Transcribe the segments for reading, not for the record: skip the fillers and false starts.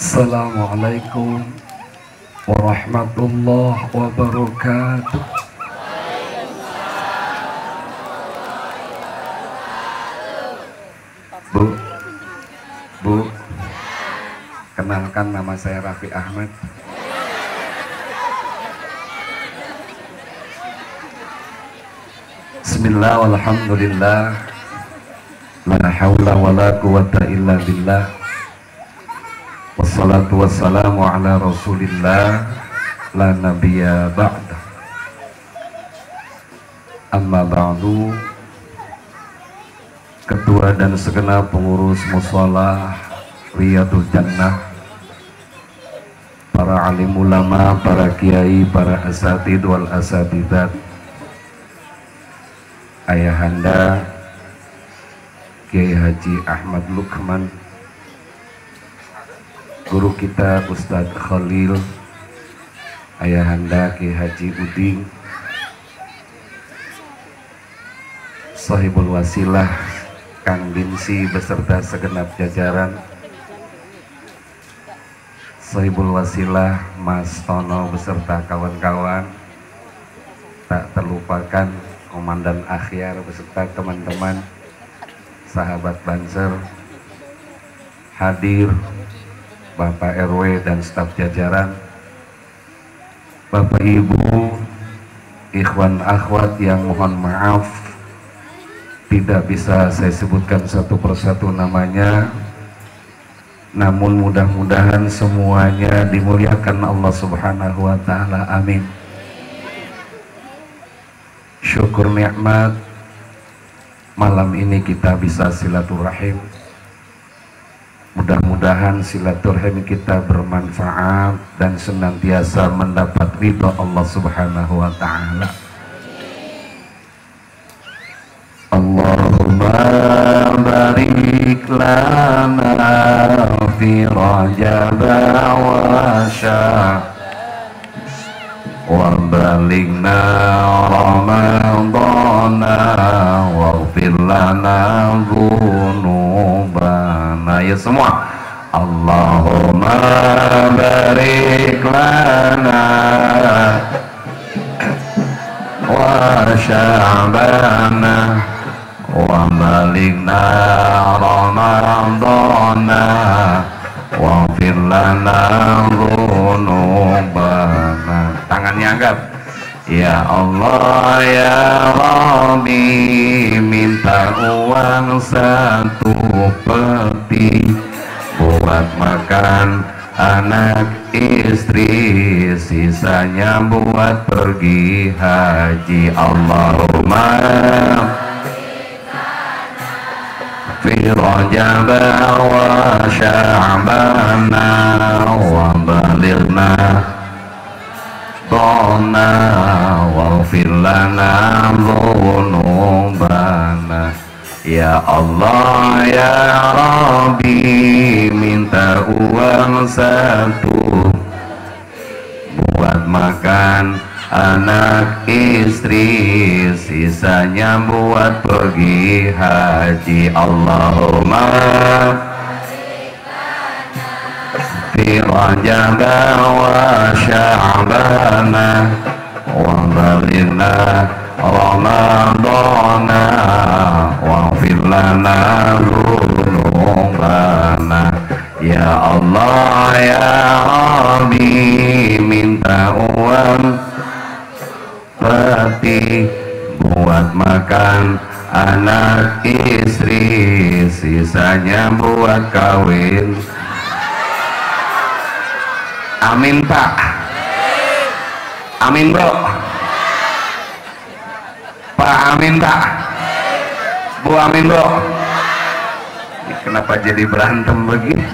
Assalamualaikum warahmatullahi wabarakatuh. Bu, kenalkan nama saya Raffi Ahmad. Bismillah walhamdulillah, la hawla wa la quwata illa billah, wassalatu wassalamu ala rasulillah, la nabiyya ba'da. Amma ba'du. Ketua dan segenap pengurus mushola Riyadul Jannah, para alim ulama, para kiai, para asatid wal asatidat, ayahanda Kiai Haji Ahmad Lukman, guru kita Ustadz Khalil, ayahanda Kiai Haji Uding, sahibul wasilah Kang Dinsi beserta segenap jajaran, sahibul wasilah Mas Tono beserta kawan-kawan, tak terlupakan Komandan Akhyar beserta teman-teman, sahabat Banser, hadir Bapak RW dan staf jajaran, Bapak Ibu, ikhwan akhwat yang mohon maaf tidak bisa saya sebutkan satu persatu namanya, namun mudah-mudahan semuanya dimuliakan Allah Subhanahu wa Ta'ala. Amin. Syukur nikmat malam ini kita bisa silaturahim. Mudah-mudahan silaturahim kita bermanfaat dan senantiasa mendapat ridha Allah Subhanahu wa Ta'ala. Allahumma barik lana fi Rajab wa Sya'ban wa balighna Ramadana waghfir lana dzunubana. Ya semua, Allahumma barik lana wa Sya'bana wa balighna Ramadana waghfir lana dzunubana. Tangannya angkat. Ya Allah ya Rabbi, minta uang 1 peti buat makan anak istri, sisanya buat pergi haji. Allahumma fi Rajab wa Sya'ban wa balighna Ramadana waghfir lana dzunubana. Ya Allah ya Rabbi, minta uang 1 buat makan anak istri, sisanya buat pergi haji. Allahumma fi Rajab wa Sya'ban wa balighna Ramadana waghfir lana dzunubana. Ya Allah ya Rabbi, minta uang peti buat makan anak istri, sisanya buat kawin. Amin Pak. Amin Bro. Pak amin Pak. Bu amin Bro. Ini kenapa jadi berantem begini?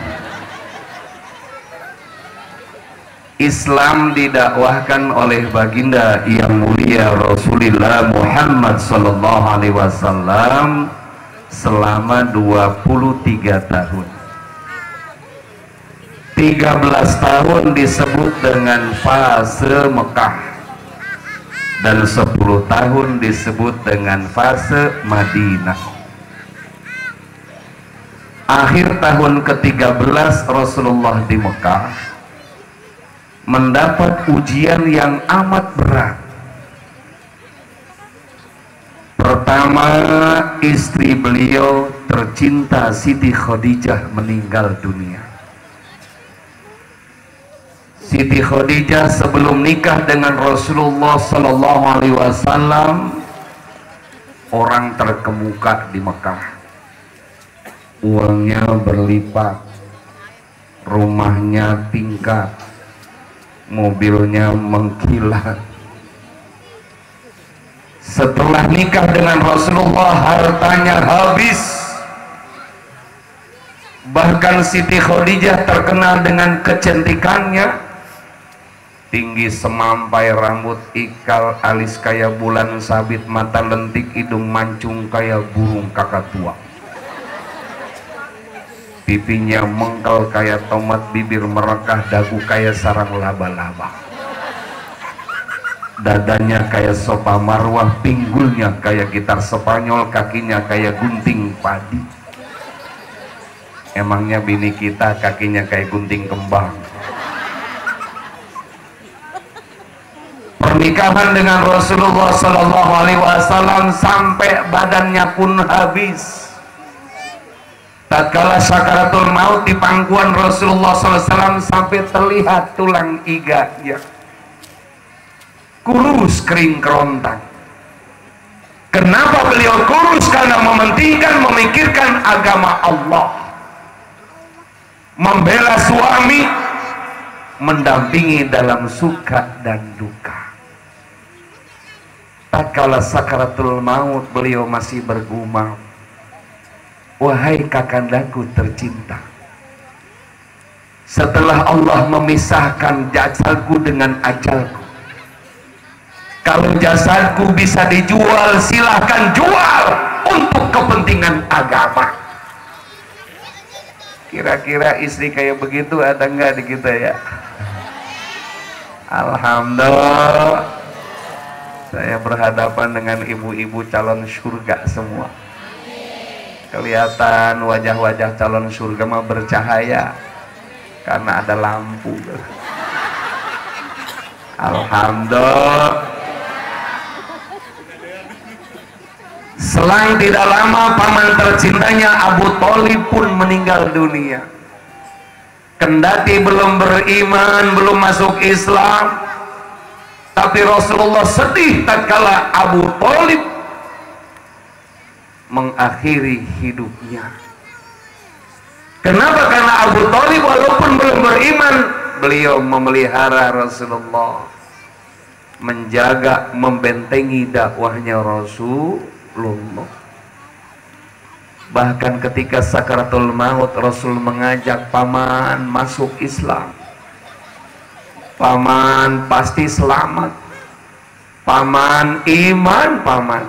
Islam didakwahkan oleh baginda yang mulia Rasulullah Muhammad sallallahu alaihi wasallam selama 23 tahun. 13 tahun disebut dengan fase Mekah, dan 10 tahun disebut dengan fase Madinah. Akhir tahun ke-13 Rasulullah di Mekah mendapat ujian yang amat berat. Pertama, istri beliau tercinta Siti Khadijah meninggal dunia. Siti Khadijah sebelum nikah dengan Rasulullah Sallallahu Alaihi Wasallam orang terkemuka di Mekah, uangnya berlipat, rumahnya tingkat, mobilnya mengkilat. Setelah nikah dengan Rasulullah hartanya habis. Bahkan Siti Khadijah terkenal dengan kecantikannya, tinggi semampai, rambut ikal, alis kayak bulan sabit, mata lentik, hidung mancung kayak burung kakatua, pipinya mengkel kayak tomat, bibir merekah, dagu kayak sarang laba-laba, dadanya kayak sopa marwah, pinggulnya kayak gitar Spanyol, kakinya kayak gunting padi. Emangnya bini kita kakinya kayak gunting kembang. Pernikahan dengan Rasulullah Sallallahu Alaihi Wasallam sampai badannya pun habis. Tatkala sakaratul maut di pangkuan Rasulullah Sallallahu Alaihi Wasallam sampai terlihat tulang iganya, kurus kering kerontang. Kenapa beliau kurus? Karena mementingkan, memikirkan agama Allah, membela suami, mendampingi dalam suka dan duka. Tatkala sakaratul maut beliau masih bergumam, wahai kakandaku tercinta, setelah Allah memisahkan jasadku dengan ajalku, kalau jasadku bisa dijual, silahkan jual untuk kepentingan agama. Kira-kira istri kayak begitu ada nggak di kita ya? Alhamdulillah, saya berhadapan dengan ibu-ibu calon surga semua. Kelihatan wajah-wajah calon surga mah bercahaya karena ada lampu. Alhamdulillah. Selang tidak lama paman tercintanya Abu Thalib pun meninggal dunia. Kendati belum beriman, belum masuk Islam, tapi Rasulullah sedih tatkala Abu Thalib mengakhiri hidupnya. Kenapa? Karena Abu Thalib walaupun belum beriman, beliau memelihara Rasulullah, menjaga, membentengi dakwahnya Rasulullah. Bahkan ketika sakaratul maut, Rasul mengajak paman masuk Islam. Paman pasti selamat, paman iman, paman.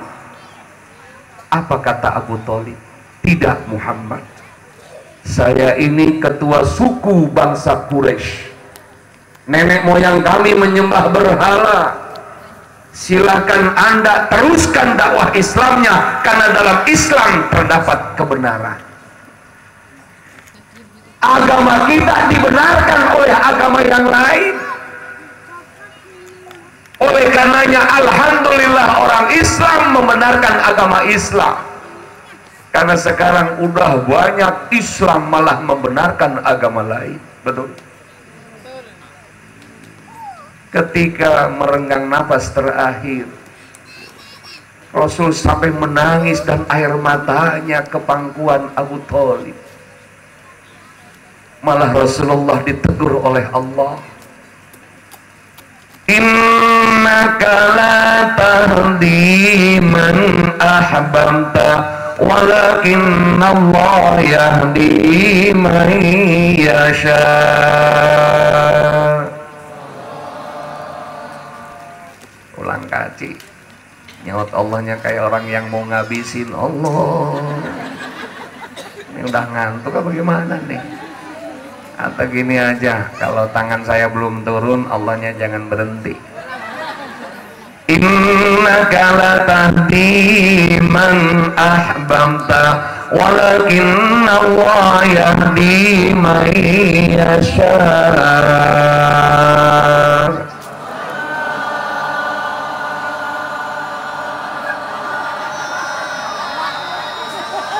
Apa kata Abu Thalib? Tidak Muhammad, saya ini ketua suku bangsa Quraisy. Nenek moyang kami menyembah berhala. Silahkan Anda teruskan dakwah Islamnya, karena dalam Islam terdapat kebenaran. Agama kita dibenarkan oleh agama yang lain. Oleh karenanya alhamdulillah orang Islam membenarkan agama Islam. Karena sekarang udah banyak Islam malah membenarkan agama lain. Betul? Ketika merenggang nafas terakhir, Rasul sampai menangis dan air matanya ke pangkuan Abu Thalib. Malah Rasulullah ditegur oleh Allah, innaka la tahdi man ahbabta walakinna Allah yahdi man yasha. Ulang kaji, nyaut Allahnya kayak orang yang mau ngabisin. Allah, ini udah ngantuk apa gimana nih? Atau gini aja, kalau tangan saya belum turun, Allahnya jangan berhenti. innaka latahdi man ahbabta walakinna Allah yahdi man yasha.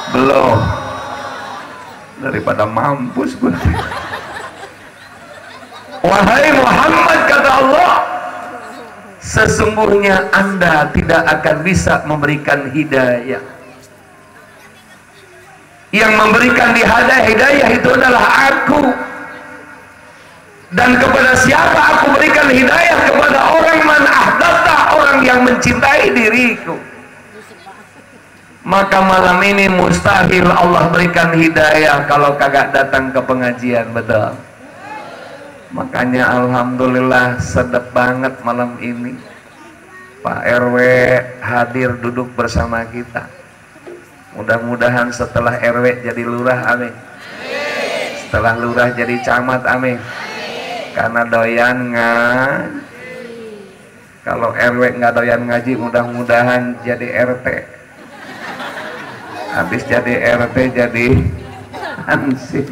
Belum, daripada mampus gue. Wahai Muhammad, kata Allah, sesungguhnya Anda tidak akan bisa memberikan hidayah. Yang memberikan hidayah itu adalah Aku. Dan kepada siapa Aku berikan hidayah? Kepada orang man ahbabta, orang yang mencintai diriku. Maka malam ini mustahil Allah berikan hidayah kalau kagak datang ke pengajian, betul? Makanya alhamdulillah sedap banget malam ini Pak RW hadir duduk bersama kita. Mudah-mudahan setelah RW jadi lurah, amin. Setelah lurah jadi camat, amin. Karena doyan kalau RW nggak doyan ngaji, mudah-mudahan jadi RT. Habis jadi RT jadi hansip.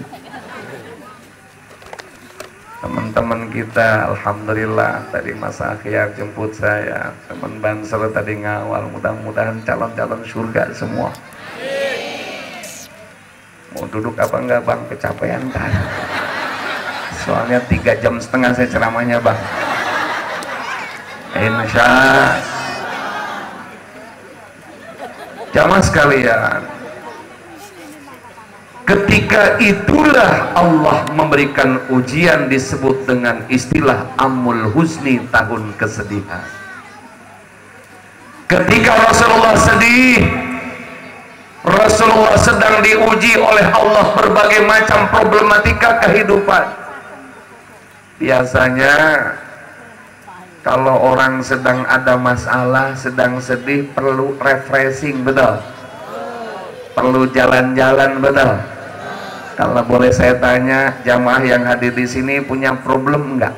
Teman-teman kita alhamdulillah tadi Mas Akhyar jemput saya, teman Banser tadi ngawal, mudah-mudahan calon-calon surga semua. Mau duduk apa enggak Bang? Kecapean kan? Soalnya 3,5 jam saya ceramahnya Bang. Insya jamaah sekalian, ketika itulah Allah memberikan ujian disebut dengan istilah Amul Husni, tahun kesedihan. Ketika Rasulullah sedih, Rasulullah sedang diuji oleh Allah berbagai macam problematika kehidupan. Biasanya kalau orang sedang ada masalah, sedang sedih, perlu refreshing, betul? Perlu jalan-jalan, betul? Kalau boleh saya tanya, jamaah yang hadir di sini punya problem enggak?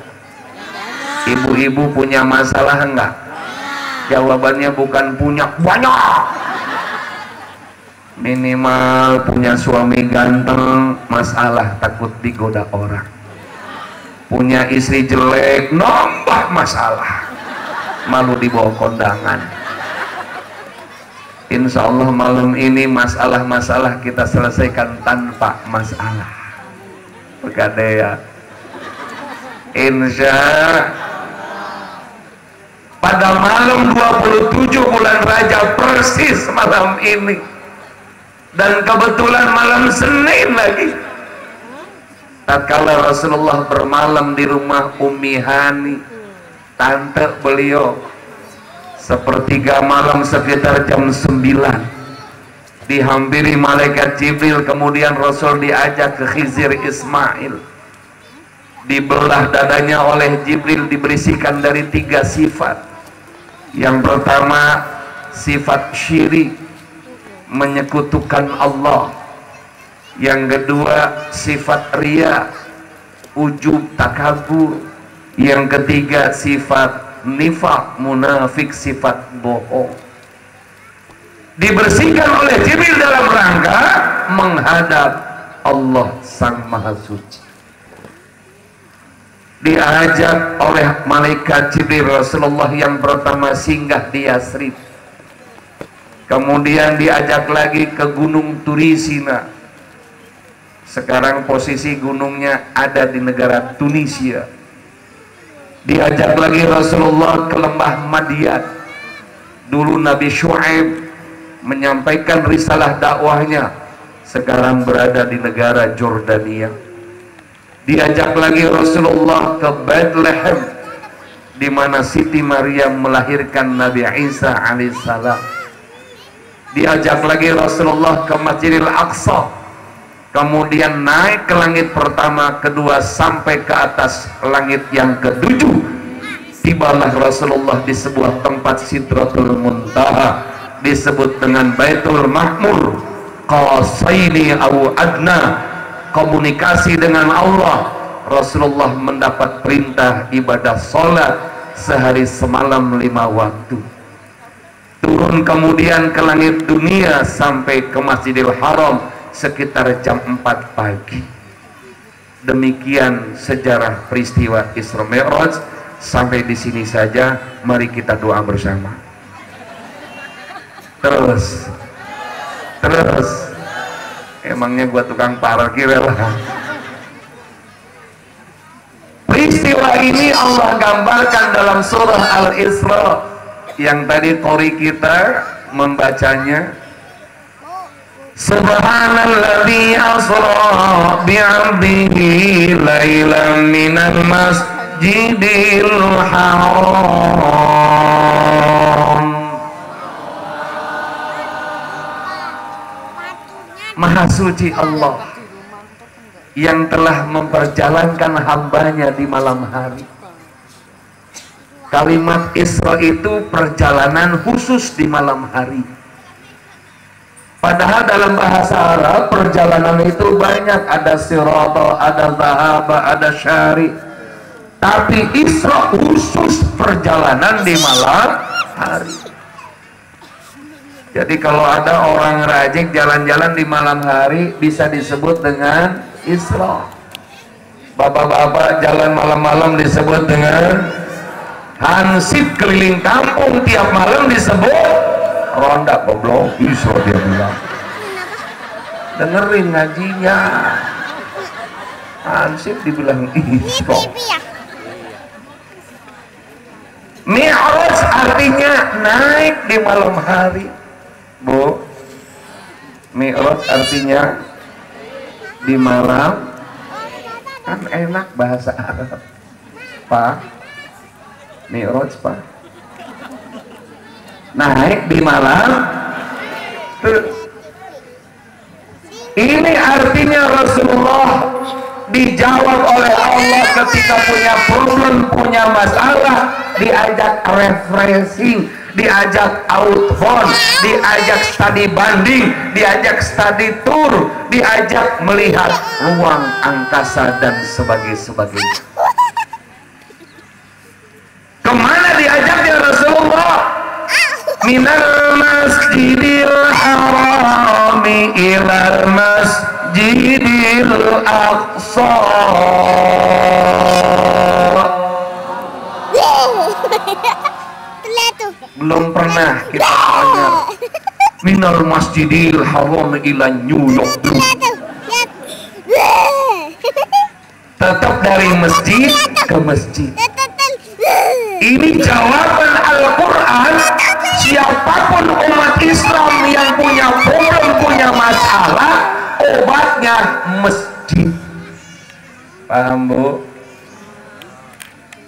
Ibu-ibu punya masalah enggak? Jawabannya bukan punya, banyak. Minimal punya suami ganteng, masalah takut digoda orang. Punya istri jelek, nambah masalah, malu dibawa kondangan. Insya Allah malam ini masalah-masalah kita selesaikan tanpa masalah. Pegadaian. Insya pada malam 27 bulan Rajab persis malam ini, dan kebetulan malam Senin lagi, tatkala Rasulullah bermalam di rumah Ummi Hani, tante beliau, sepertiga malam sekitar jam 9 dihampiri malaikat Jibril. Kemudian Rasul diajak ke Khizir Ismail, dibelah dadanya oleh Jibril, diberisikan dari 3 sifat. Yang pertama sifat syirik, menyekutukan Allah. Yang kedua sifat riya, ujub, takabur. Yang ketiga sifat nifaq, munafik, sifat bohong. Dibersihkan oleh Jibril dalam rangka menghadap Allah Sang Maha Suci. Diajak oleh malaikat Jibril Rasulullah yang pertama singgah di Yasrib. Kemudian diajak lagi ke Gunung Turisina. Sekarang posisi gunungnya ada di negara Tunisia. Diajak lagi Rasulullah ke lembah Madian. Dulu Nabi Syuaib menyampaikan risalah dakwahnya, sekarang berada di negara Jordania. Diajak lagi Rasulullah ke Bethlehem, di mana Siti Maryam melahirkan Nabi Isa alaihissalam. Diajak lagi Rasulullah ke Masjidil Aqsa, kemudian naik ke langit pertama, kedua, sampai ke atas langit yang ke-7. Tibalah Rasulullah di sebuah tempat Sidratul Muntaha, disebut dengan Baitul Mahmur, qasaini au adna, komunikasi dengan Allah. Rasulullah mendapat perintah ibadah sholat sehari semalam 5 waktu. turun kemudian ke langit dunia sampai ke Masjidil Haram sekitar jam 4 pagi. Demikian sejarah peristiwa Isra Mi'raj. Sampai di sini saja, mari kita doa bersama. Terus emangnya gua tukang parkir lah. Peristiwa ini Allah gambarkan dalam surah Al-Isra yang tadi qori kita membacanya. Subhanalladzi asra bi'abdihi lailan minal masjidil haram. Maha suci Allah yang telah memperjalankan hambanya di malam hari. Kalimat Isra itu perjalanan khusus di malam hari. Padahal dalam bahasa Arab perjalanan itu banyak, ada sirata, ada zahaba, ada syari. Tapi Isra khusus perjalanan di malam hari. Jadi kalau ada orang rajin jalan-jalan di malam hari bisa disebut dengan Isra. Bapak-bapak jalan malam-malam disebut dengan hansip, keliling kampung tiap malam disebut ronda. Goblok, Isra dia bilang. Dengerin ngajinya. Hansip dibilang Isra. Mi'raj artinya naik di malam hari. Bu, Mi'raj artinya di malam. Kan enak bahasa Arab, Pak. Mi'raj, Pak. Naik di malam. Ini artinya Rasulullah dijawab oleh Allah ketika punya problem, punya masalah, diajak refreshing, diajak outbound, diajak study banding, diajak study tour, diajak melihat ruang angkasa dan sebagainya. Kemana diajaknya Rasulullah? Minal masjidil harami ilal masjidil aqsa. Belum pernah kita dengar minal masjidil haram ila New York. Tetap dari masjid ke masjid. Ini jawaban Al-Quran. Siapapun umat Islam yang punya problem, punya masalah, obatnya masjid. Paham, Bu?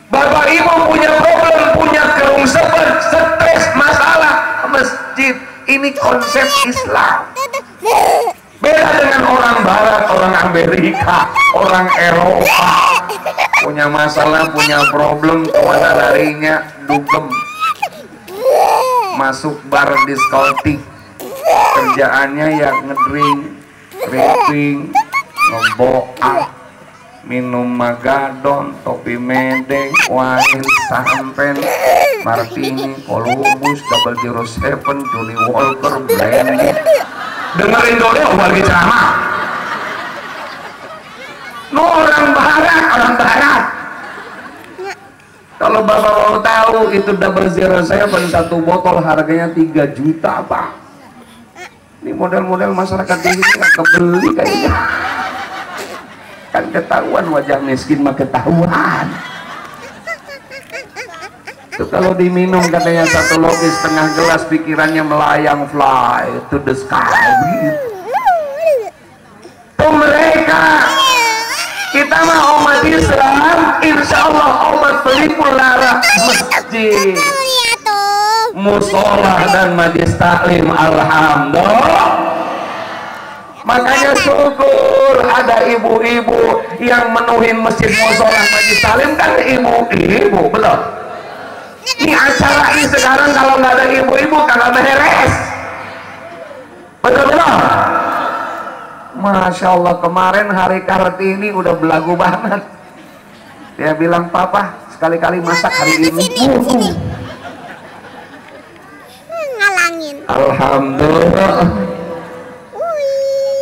Bapak Ibu punya problem, punya kerungsepan, stres, masalah, masjid. Ini konsep Islam. Beda dengan orang Barat, orang Amerika, orang Eropa. Punya masalah, punya problem, kemana larinya? Dugem. Masuk bar diskotik, kerjaannya ya ngedrink, rapping, ngeboak, minum magadon, topi medeng, wine, sampen, martini, Columbus, Double 07, Johnny Walker, Brandy. Dengerin dulu bagi ceramah. Orang barat. Kalau Bapak mau tahu itu Double 07 satu botol harganya 3 juta, Pak. Ini model-model masyarakat ini nggak kebeli kayaknya. Kan ketahuan wajah miskin mah ketahuan. Itu kalau diminum katanya satu loki setengah gelas pikirannya melayang, fly to the sky. Itu mereka. Kita mah umat Islam, insya Allah umat pelipur lara masjid, musola dan majlis taklim. Alhamdulillah. Makanya syukur ada ibu-ibu yang menuhin masjid, musola, majlis taklim. Kan ibu-ibu, belum? Ini acara ini sekarang kalau nggak ada ibu-ibu kagak beres. Betul-betul. Masya Allah, kemarin hari Kartini udah belagu banget. Dia bilang, Papa sekali-kali masak hari ini. Alhamdulillah.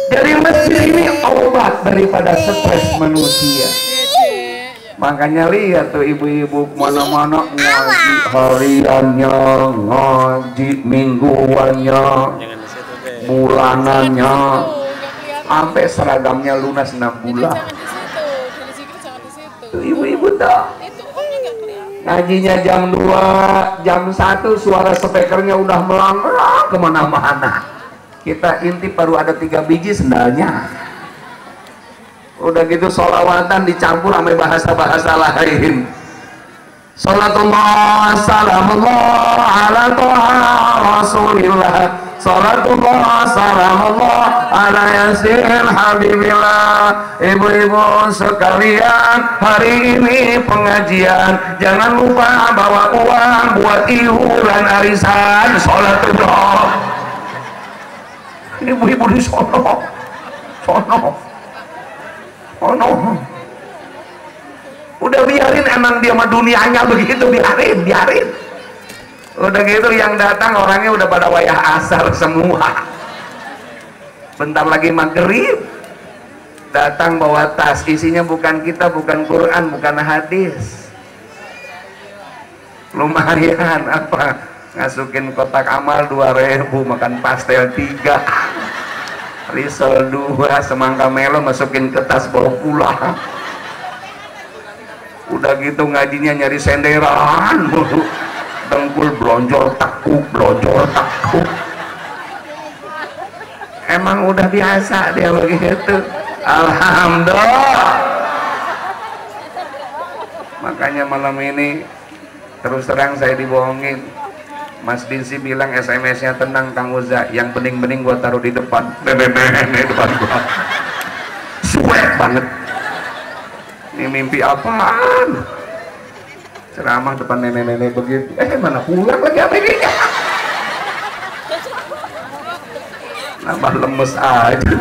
Jadi masjid ini obat daripada stres manusia. Makanya lihat tuh ibu-ibu mana-mana ngaji hariannya, ngaji mingguannya, bulanannya, sampai seragamnya lunas 6 bulan. Tuh ibu-ibu tak ngajinya jam 2, jam 1 suara speakernya udah melanglang kemana-mana. Kita intip baru ada 3 biji sendalnya. Udah gitu sholawatan dicampur sama bahasa-bahasa lain. Salatullah salamullah ala toha rasulillah. Salatullah salamullah ala yasin habibillah. Ibu-ibu sekalian, hari ini pengajian, jangan lupa bawa uang buat iuran arisan. Salatullah. Ibu-ibu di sono. Oh no. Udah biarin, emang dia mah dunianya begitu, biarin. Udah gitu yang datang orangnya udah pada wayah asar semua. Bentar lagi maghrib datang bawa tas, isinya bukan kitab, bukan Quran, bukan hadis. Lumayan apa? Ngasukin kotak amal 2.000, makan pastel 3. Risol 2, semangka melon masukin ke tas bawa pulang. Udah gitu ngajinya nyari senderan mulu. Dengkul blonjol takuk. Emang udah biasa dia begitu. Alhamdulillah. Makanya malam ini terus terang saya dibohongin. Mas Dinsi bilang SMS-nya tenang Kang Uza, yang bening-bening gua taruh di depan. Depan gua. Suek banget. Ini mimpi apaan? Ceramah depan nenek-nenek begitu. Mana pulang lagi APG-nya? Nambah lemes aja.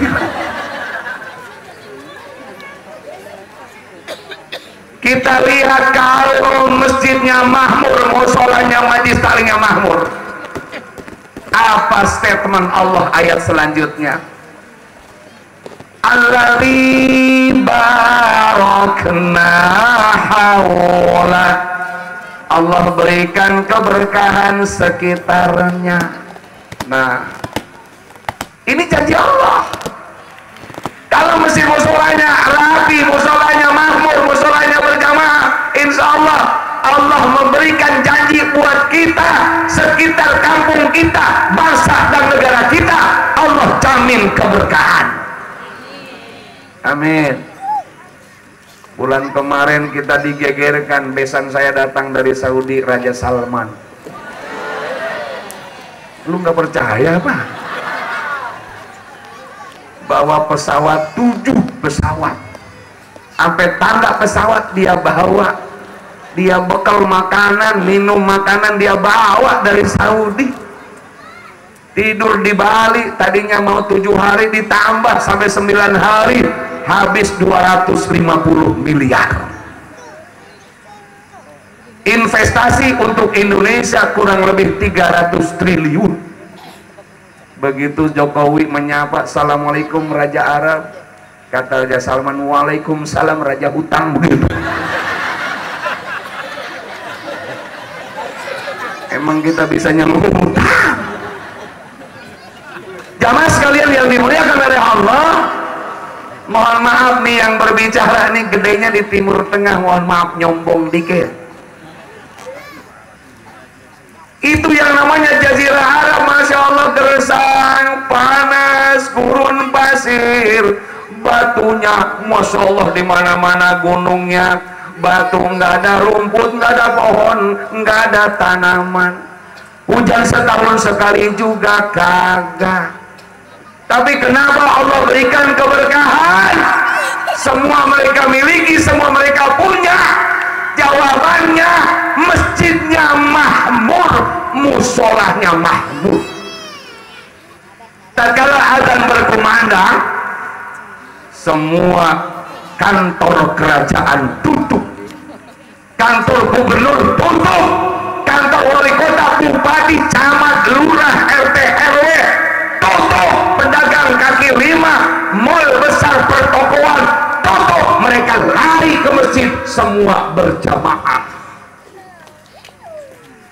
Kita lihat kalau masjidnya makmur, musholanya majlis talingnya makmur. Apa statement Allah ayat selanjutnya? Alladzi barakna haula. Allah berikan keberkahan sekitarnya. Nah, ini janji Allah. Kalau masjid musholanya rapi, musholanya makmur, musholanya berjamaah, insya Allah Allah memberikan janji buat kita, sekitar kampung kita, bangsa dan negara kita, Allah jamin keberkahan. Amin. Bulan kemarin kita digegerkan, besan saya datang dari Saudi, Raja Salman. Lu nggak percaya apa? Bawa pesawat, 7 pesawat, sampai tangga pesawat dia bawa, dia bekal makanan, minum makanan dia bawa dari Saudi. Tidur di Bali, tadinya mau 7 hari ditambah sampai 9 hari, habis 250 miliar. Investasi untuk Indonesia kurang lebih 300 triliun. Begitu Jokowi menyapa, Assalamualaikum Raja Arab, kata Raja Salman, Waalaikumsalam Raja Hutang. Begitu. Emang kita bisanya ngutang? Jamaah sekalian yang dimuliakan oleh Allah, mohon maaf nih yang berbicara nih gedenya di Timur Tengah, mohon maaf nyombong dikit. Itu yang namanya Jazirah Arab, Masya Allah, gersang, panas, gurun pasir, batunya, Masya Allah, di mana-mana gunungnya, batu, nggak ada rumput, nggak ada pohon, nggak ada tanaman. Hujan setahun sekali juga kagak. Tapi kenapa Allah berikan keberkahan? Semua mereka miliki, semua mereka punya. Jawabannya, masjidnya makmur, musholahnya makmur. Tatkala azan berkumandang, semua kantor kerajaan tutup, kantor gubernur tutup, kantor wali kota, bupati, camat, lurah, RT, mall besar pertokoan tutup, mereka lari ke masjid semua berjamaah.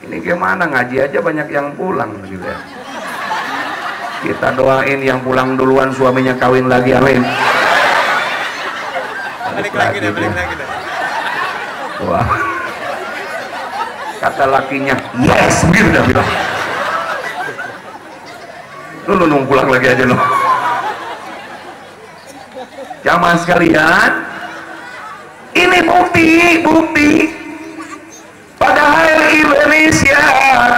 Ini gimana, ngaji aja banyak yang pulang gitu ya. Kita doain yang pulang duluan suaminya kawin lagi, amin. Balik lagi deh. Wah, kata lakinya yes, gitu dah bilang. Lu pulang lagi aja lo. Jamaah sekalian, ini bukti. Padahal Indonesia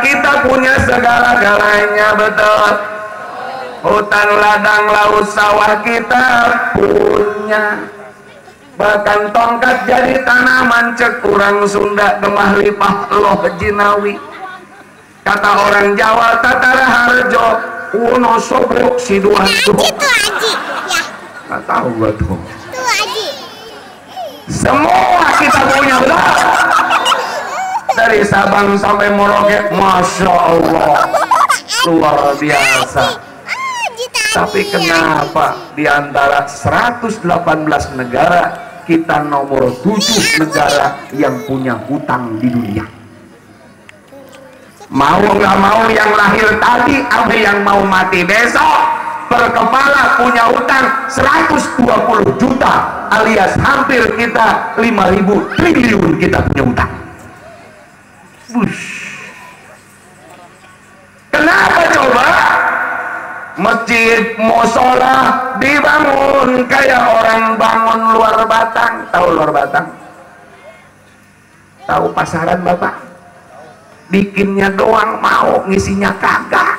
kita punya segala-galanya, betul. Hutan, ladang, laut, sawah kita punya. Bahkan tongkat jadi tanaman, cek kurang Sunda gemah lipah loh jinawi. Kata orang Jawa tatara harjo uno sobrok si dua tuh. Haji ya. Nggak tahu gua tuh. Tuh Haji. Semua kita punya, betul. Dari Sabang sampai Merauke, masya Allah, luar biasa. Tapi kenapa di antara 118 negara kita nomor 7 negara yang punya hutang di dunia? Mau nggak mau yang lahir tadi ada yang mau mati besok per kepala punya hutang 120 juta alias hampir kita 5.000 triliun kita punya hutang. Kenapa coba? Masjid, musola dibangun kayak orang bangun luar batang. Tahu luar batang? Tahu pasaran Bapak? Bikinnya doang mau, ngisinya kagak.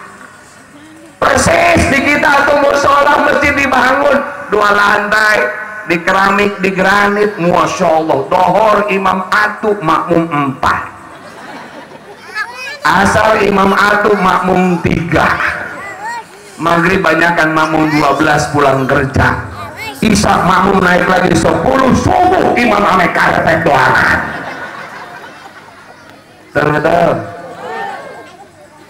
Persis di kita tuh musola masjid dibangun 2 lantai, di keramik, di granit, masya Allah. Dohor imam atu makmum 4. Asal imam atu makmum 3. Maghrib banyakan makmum 12 pulang kerja. Isya makmum naik lagi 10, subuh imam ame karpet doangan. Betul.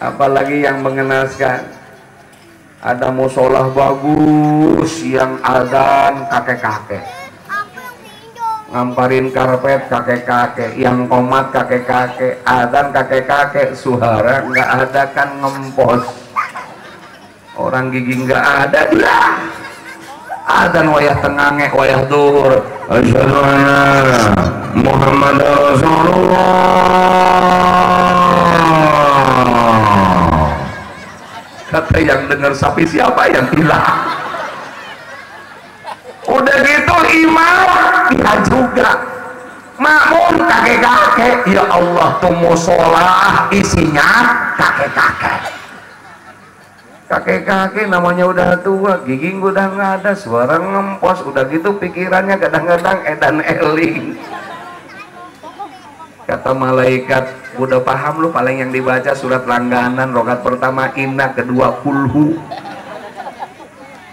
Apalagi yang mengenaskan, ada musolah bagus yang adzan kakek-kakek, ngamparin karpet kakek-kakek, yang komat kakek-kakek, adzan kakek-kakek, suara nggak ada kan ngempos. Orang gigi nggak ada dia. Adzan wayah tengange, wayah duhur. Asyhadu anna Muhammad Rasulullah. Kata yang dengar sapi siapa yang bilang? Udah gitu imam dia juga makmum kakek-kakek. Ya Allah, tuh musola isinya kakek-kakek. Kakek-kakek namanya udah tua, gigi udah nggak ada, suara ngempos, udah gitu pikirannya kadang-kadang edan eling. Kata malaikat, udah paham lu paling yang dibaca surat langganan, rokat pertama inna, kedua kulhu.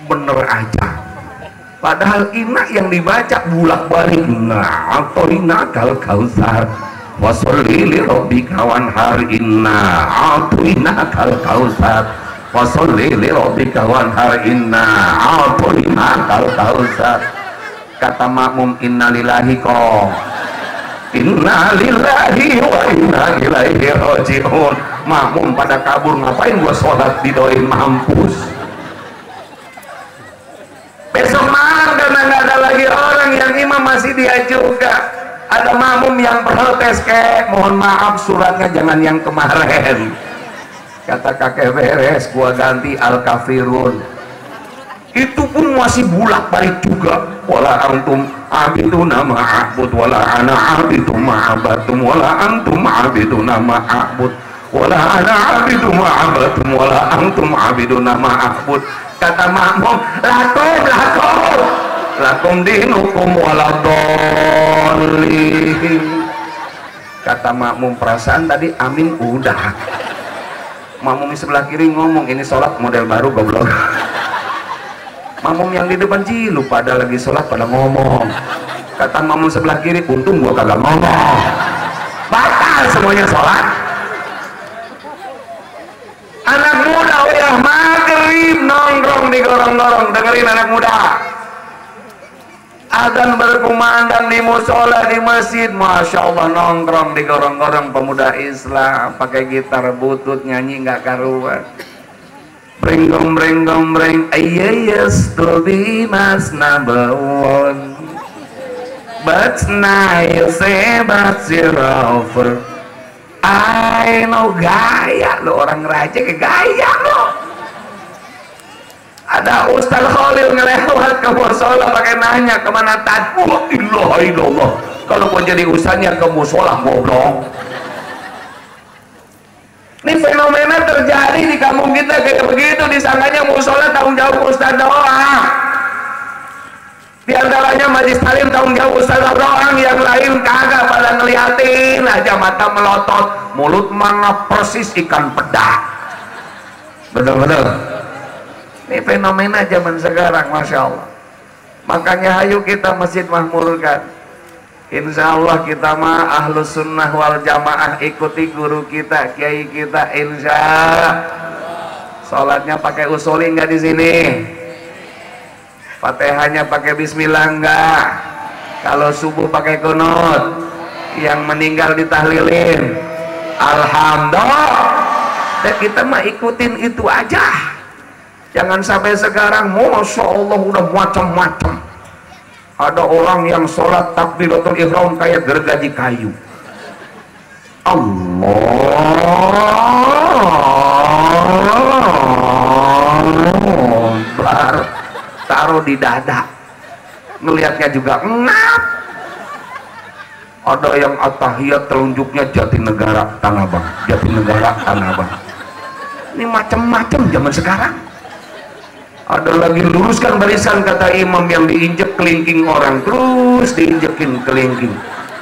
Bener aja. Padahal inna yang dibaca bulak-balik, nah atau inna kal kausar. Wasolli li rabbika wanhar inna atau inna kal kausar. Wasolli li rabbika wanhar inna a'toina kal kausar. Kata makmum innalillahi kok. Innalillahi wa inna ilaihi raji'un. Makmum pada kabur, ngapain gua sholat didoain mampus. Besok malam karena nggak ada lagi orang yang imam masih dia juga. Ada makmum yang protes, mohon maaf suratnya jangan yang kemarin. Kata kakek beres, gua ganti al-kafirun. Itu pun masih bulak-balik juga. Wala antum abiduna ma'abud, wala ana abidu ma'abatum, wala antum abiduna ma'abud, wala ana abidu ma'abatum, wala antum abiduna ma'abud. Kata makmum, lakum dinukum waladolih. Kata makmum, perasaan tadi amin udah. Makmum di sebelah kiri ngomong, ini sholat model baru goblok. Makmum yang di depan cilu pada lagi sholat pada ngomong. Kata makmum sebelah kiri, untung gua kagak ngomong, batal semuanya sholat. Anak muda udah maghrib nongkrong di digorong-gorong. Dengerin anak muda, adzan berkumandang di musola, di masjid, masya Allah, nongkrong digorong-gorong pemuda Islam pakai gitar butut nyanyi nggak karuan. Bring gom bring, yes to be mas number one, but now you say but you're over. I know, gaya lo, orang raja ke gaya lo. Ada Ustaz Khalil ngelewat ke musola pakai nanya kemana tadi. Wah, ilah ilallah, kalau mau jadi ustaznya ke musola goblok. Ini fenomena terjadi di kampung kita kayak begitu, disangkanya musola tanggung jawab ustaz doang. Di antaranya majlis taklim tanggung jawab ustaz doang, yang lain kagak, pada ngeliatin aja, mata melotot, mulut mangap persis ikan pedak. Betul-betul. Ini fenomena zaman sekarang, masya Allah. Makanya ayo kita masjid makmurkan. Insya Allah kita mah ahlus sunnah wal jamaah, ikuti guru kita, kiai kita, insya Allah. Sholatnya pakai usuli nggak di sini? Fatihahnya pakai bismillah enggak? Kalau subuh pakai kunut, yang meninggal ditahlilin alhamdulillah. Dan kita mah ikutin itu aja. Jangan sampai sekarang masya Allah udah macam-macam. Ada orang yang sholat takbiratul ihram kayak gergaji kayu. Allah taruh di dada, ngelihatnya juga ngap. Ada yang atahiyat telunjuknya Jatinegara Tanah Abang, Jatinegara Tanah Abang. Ini macam-macam zaman sekarang. Ada lagi luruskan barisan kata imam yang diinjek kelingking orang, terus diinjekin kelingking,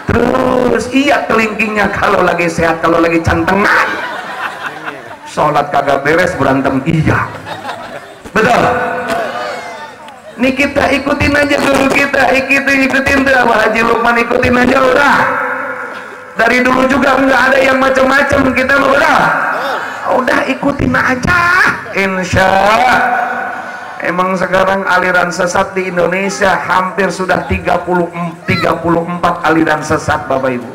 terus iya kelingkingnya kalau lagi sehat, kalau lagi cantengan. Sholat kagak beres berantem iya. Betul. Nih kita ikutin aja dulu, kita ikutin tuh Pak Haji Lukman, ikutin aja udah. Dari dulu juga nggak ada yang macam-macam, kita udah ikutin aja. Insya Allah. Emang sekarang aliran sesat di Indonesia hampir sudah 34 aliran sesat Bapak Ibu.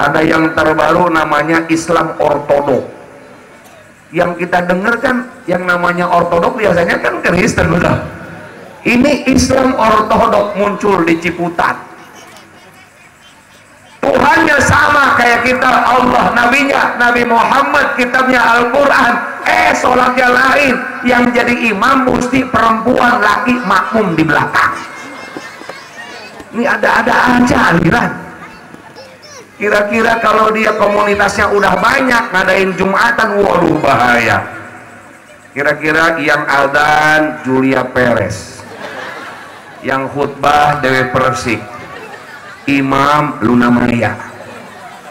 Ada yang terbaru namanya Islam Ortodok. Yang kita dengar kan yang namanya Ortodok biasanya kan Kristen, betul? Ini Islam Ortodok muncul di Ciputat. Tuhannya sama kayak kita, Allah, nabinya Nabi Muhammad, kitabnya Al-Quran. Sholatnya lain, yang jadi imam mesti perempuan, laki makmum di belakang. Ini ada-ada aja aliran. Kira-kira kalau dia komunitasnya udah banyak ngadain Jumatan, waduh bahaya. Kira-kira yang adzan Julia Perez, yang khutbah Dewi Persik, imam Luna Maya,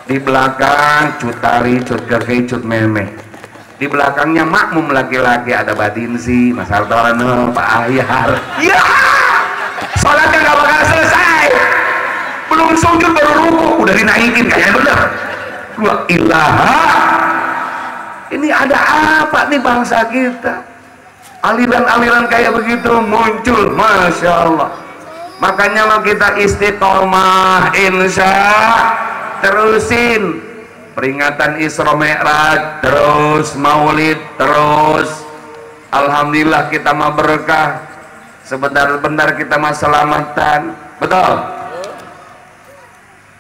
di belakang Cut Tari, Cut Gergei, Cut Meme. Di belakangnya makmum laki-laki, ada Badinsi, Mas Hartono, Pak Ahyar. Ya, sholatnya nggak bakal selesai. Belum sujud baru ruku, udah dinaikin kayaknya bener. Dua ilaha. Ini ada apa nih bangsa kita? Aliran-aliran kayak begitu muncul, masya Allah. Makanya mau kita istiqomah, insya terusin. Peringatan Isra Mi'raj, terus maulid, terus alhamdulillah kita mah berkah. Sebentar-bentar kita mah selamatan, betul?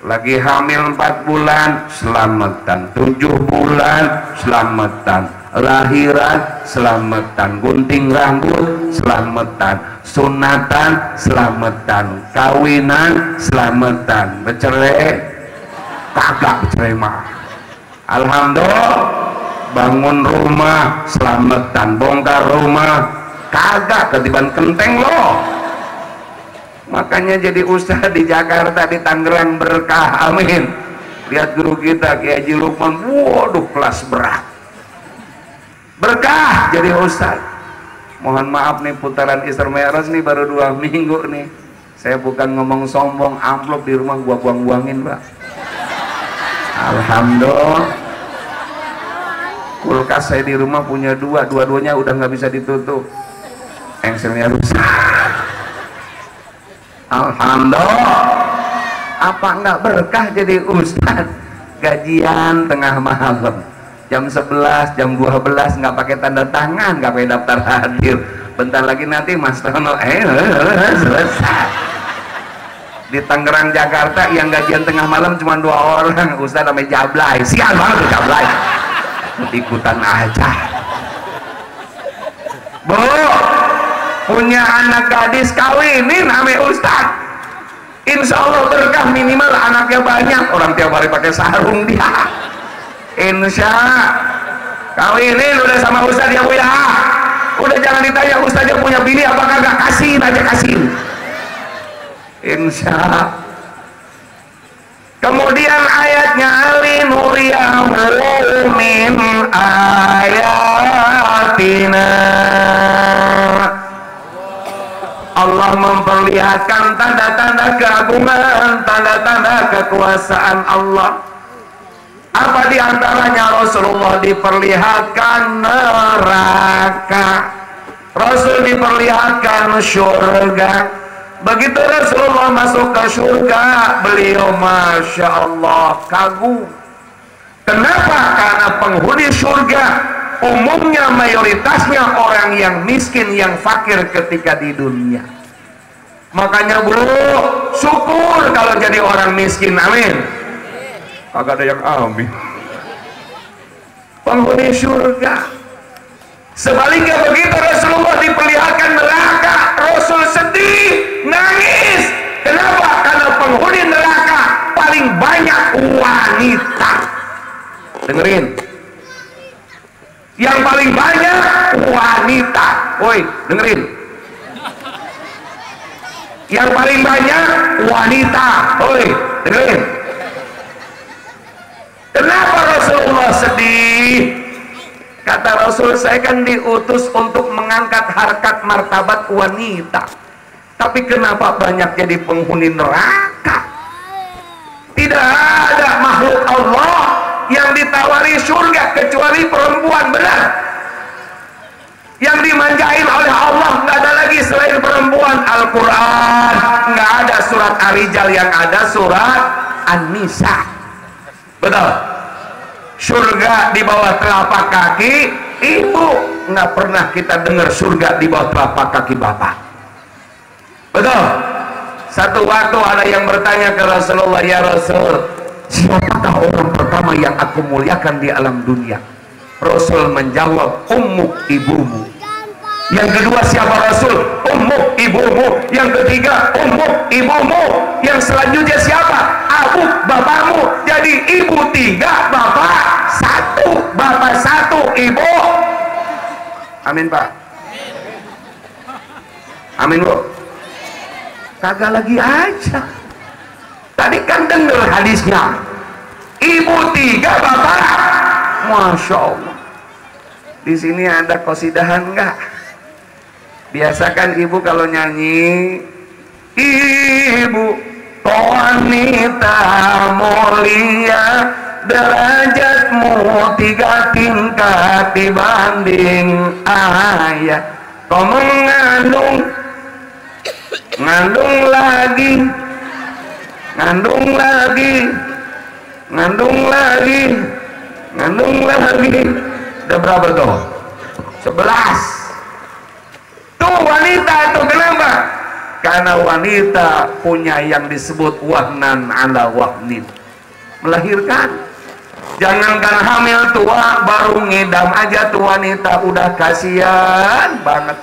Lagi hamil 4 bulan, selamatan. 7 bulan, selamatan. Lahiran, selamatan. Gunting rambut, selamatan. Sunatan, selamatan. Kawinan, selamatan. Bercerai, kagak bercerai mah. Alhamdulillah. Bangun rumah, selamatan. Bongkar rumah, kagak, ketiban kenteng loh. Makanya jadi ustaz di Jakarta, di Tangerang berkah, amin. Lihat guru kita Kiai Haji Lukman, waduh kelas berat, berkah jadi ustaz. Mohon maaf nih, putaran Isra Mi'raj nih baru 2 minggu nih. Saya bukan ngomong sombong, amplop di rumah gua buang-buangin, Pak. Alhamdulillah. Kulkas saya di rumah punya 2, dua-duanya udah nggak bisa ditutup. engselnya rusak. Alhamdulillah, apa enggak berkah jadi ustaz? Gajian tengah malam jam 11, jam 12 nggak pakai tanda tangan, nggak pakai daftar hadir. Bentar lagi nanti Mas Tono selesai. Di Tangerang Jakarta yang gajian tengah malam cuma 2 orang, ustaz namanya Jablay. Sial banget tuh Jablay, ikutan aja. Bu, punya anak gadis kawinin namanya ustaz, insya Allah berkah, minimal anaknya banyak. Orang tiap hari pakai sarung dia, insya kawinin udah sama ustaz ya bu ya. Udah jangan ditanya ustaznya punya bini apakah gak, kasihin aja, kasihin, insya. Kemudian ayatnya linuriyahu min ayatina, Allah memperlihatkan tanda-tanda keagungan, tanda-tanda kekuasaan Allah. Apa diantaranya? Rasulullah diperlihatkan neraka, Rasul diperlihatkan surga. Begitu Rasulullah masuk ke surga, beliau Masya Allah kagum. Kenapa? Karena penghuni surga umumnya mayoritasnya orang yang miskin, yang fakir ketika di dunia. Makanya bro, syukur kalau jadi orang miskin, amin. Kagak ada yang amin. Penghuni surga. Sebaliknya begitu Rasulullah diperlihatkan neraka, Rasul sedih, nangis. Kenapa? Karena penghuni neraka paling banyak wanita. Dengerin, yang paling banyak wanita. Woi, dengerin, yang paling banyak wanita. Woi, dengerin. Kenapa Rasulullah sedih? Kata Rasul, saya kan diutus untuk mengangkat harkat martabat wanita. Tapi kenapa banyak jadi penghuni neraka? Tidak ada makhluk Allah yang ditawari surga kecuali perempuan, benar. Yang dimanjain oleh Allah nggak ada lagi selain perempuan. Al-Quran nggak ada surat Ar-Rijal, yang ada surat An-Nisa. Betul. Surga di bawah telapak kaki ibu, nggak pernah kita dengar surga di bawah telapak kaki bapak. Betul. Satu waktu ada yang bertanya ke Rasulullah, ya Rasul, siapakah orang pertama yang aku muliakan di alam dunia? Rasul menjawab, ummuk, ibumu. Yang kedua siapa Rasul? Ummuk, ibumu. Yang ketiga ummuk, ibumu. Yang selanjutnya siapa? Abuk, bapakmu. Jadi ibu 3, bapak 1. Bapak 1, ibu. Amin Pak. Amin Bu. Kagak lagi aja. Tadi kan dengar hadisnya, ibu 3, bapak. Masya Allah. Di sini ada qasidahan enggak? Biasakan ibu kalau nyanyi, ibu wanita mulia, derajatmu 3 tingkat dibanding ayah. Kau mengandung lagi, udah berapa tuh? 11. Tuh wanita tuh, kenapa? Karena wanita punya yang disebut wahnan ala wahnin, melahirkan. Jangankan hamil tua, baru ngidam aja tuh wanita udah kasihan banget.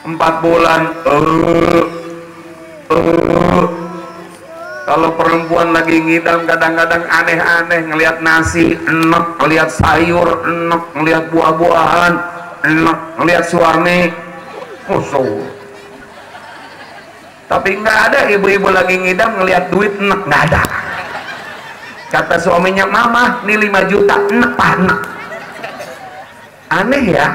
4 bulan Kalau perempuan lagi ngidam kadang-kadang aneh-aneh, ngelihat nasi enak, ngelihat sayur enak, ngelihat buah-buahan enak, ngelihat suami musuh. Tapi nggak ada ibu-ibu lagi ngidam ngelihat duit enak, nggak ada. Kata suaminya, mama nih 5 juta, enak pak, enak. Aneh ya.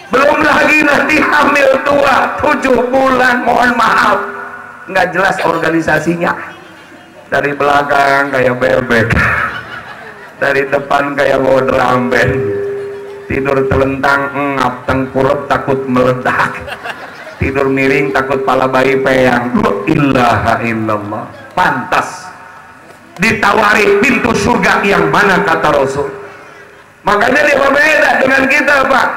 Belum lagi nanti hamil tua 7 bulan, mohon maaf, nggak jelas organisasinya. Dari belakang kayak bebek, dari depan kayak bawa drum band, tidur telentang, engap, tengkurap, takut meledak. tidur miring takut pala bayi peyang. La ilaha illallah. Pantas ditawari pintu surga yang mana kata Rasul. Makanya dia berbeda dengan kita, Pak.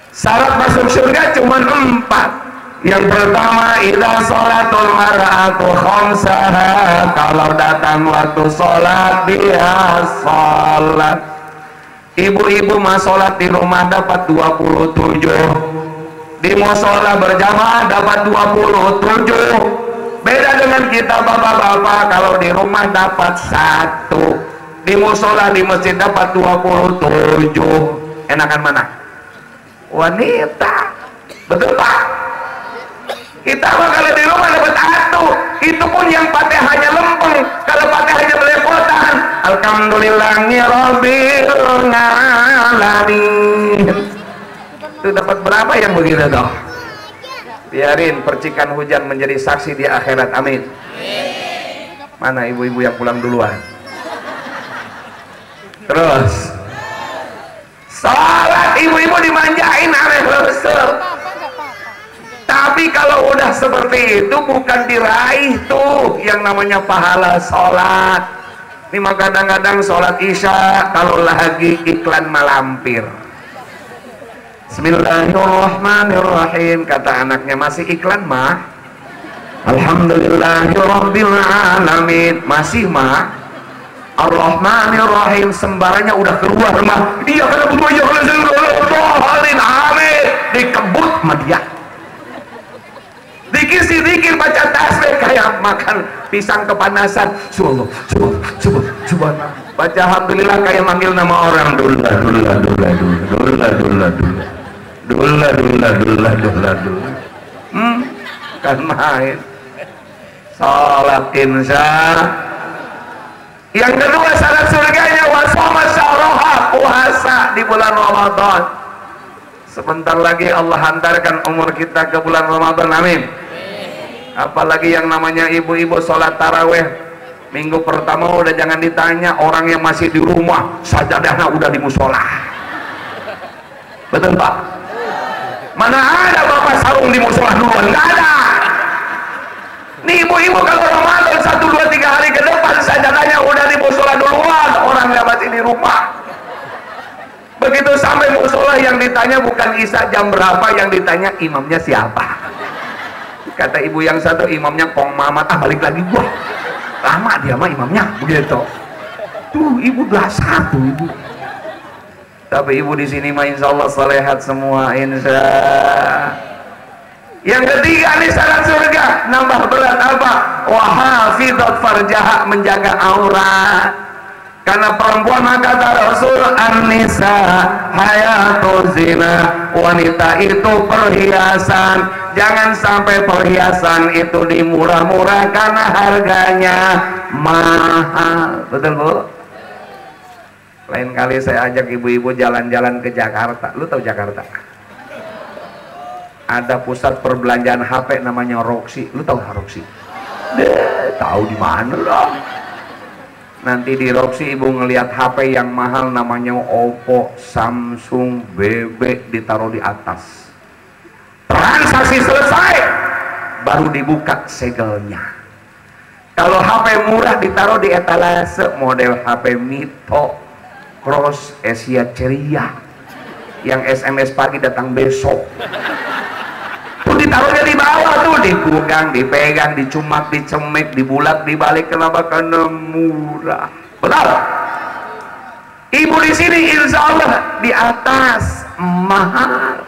Syarat masuk surga cuma 4. Yang pertama, idza sholatul mar'atu khamsaha, kalau datang waktu sholat dia sholat. Ibu-ibu mah sholat di rumah dapat 27, di musola berjamaah dapat 27. Beda dengan kita bapak-bapak, kalau di rumah dapat 1, di musola di masjid dapat 27. Enakan mana? Wanita, betul Pak? Kita mah kalau di rumah dapat 1, itu pun yang Fatihahnya lempeng. Kalau Fatihahnya belepotan, alhamdulillahirabbil alamin. Itu dapat berapa yang begitu toh? Biarin percikan hujan menjadi saksi di akhirat. Amin. Mana ibu-ibu yang pulang duluan? Terus salat ibu-ibu dimanjain oleh Rasul. Tapi kalau udah seperti itu bukan diraih tuh yang namanya pahala sholat. Ini mah kadang-kadang sholat isya kalau lagi iklan malampir. Bismillahirrahmanirrahim, kata anaknya masih iklan mah. Alhamdulillahirabbil alamin, masih mah. Ar-Rahmanirrahim sembaranya udah keluar mah. Iya karena butuh ya kalau amin dikebut mah dia. Dikir-dikir baca tasbih kayak makan pisang kepanasan. Subhanallah. Baca alhamdulillah kayak manggil nama orang. Dullah. Kan main. Salat insya. Yang kedua syarat surganya wasoma syaraha, puasa di bulan Ramadan. Sebentar lagi Allah hantarkan umur kita ke bulan Ramadan. Amin. Apalagi yang namanya ibu-ibu sholat taraweh minggu pertama udah jangan ditanya, orang yang masih di rumah sajadahnya udah di musola. Betul Pak? Mana ada bapak sarung di musola duluan? Nggak ada. Nih ibu-ibu kalau Ramadan 1, 2, 3 hari ke depan sajadahnya udah di musola duluan, orangnya masih di rumah. Begitu sampai musola yang ditanya bukan isya jam berapa, yang ditanya imamnya siapa. Kata ibu yang satu, imamnya Kong Mamat. Balik lagi gua. Lama dia mah imamnya begitu. Tuh ibu udah 1 ibu. Tapi ibu di sini mah insya Allah salehat semua insya. Yang ketiga nih syarat surga, nambah berat apa? Wahafidhat farjaha, menjaga aurat. Karena perempuan kata Rasul, an-nisa hayatu zina, wanita itu perhiasan. Jangan sampai perhiasan itu dimurah-murah karena harganya mahal. Betul Bu? Lain kali saya ajak ibu-ibu jalan-jalan ke Jakarta. Lu tahu Jakarta? Ada pusat perbelanjaan HP namanya Roxy. Lu tahu Roxy? Tahu di mana loh? Nanti di Roxy ibu ngelihat HP yang mahal namanya Oppo, Samsung, BB ditaruh di atas. Transaksi selesai, baru dibuka segelnya. Kalau HP murah ditaruh di etalase, model HP Mito, Cross, Asia Ceria, yang SMS pagi datang besok. Tuh ditaruhnya di bawah tuh, dipegang, dipegang, dicumak, dicemek, dibulak, dibalik. Kenapa? Karena murah. Betul? Ibu di sini insya Allah di atas mahal.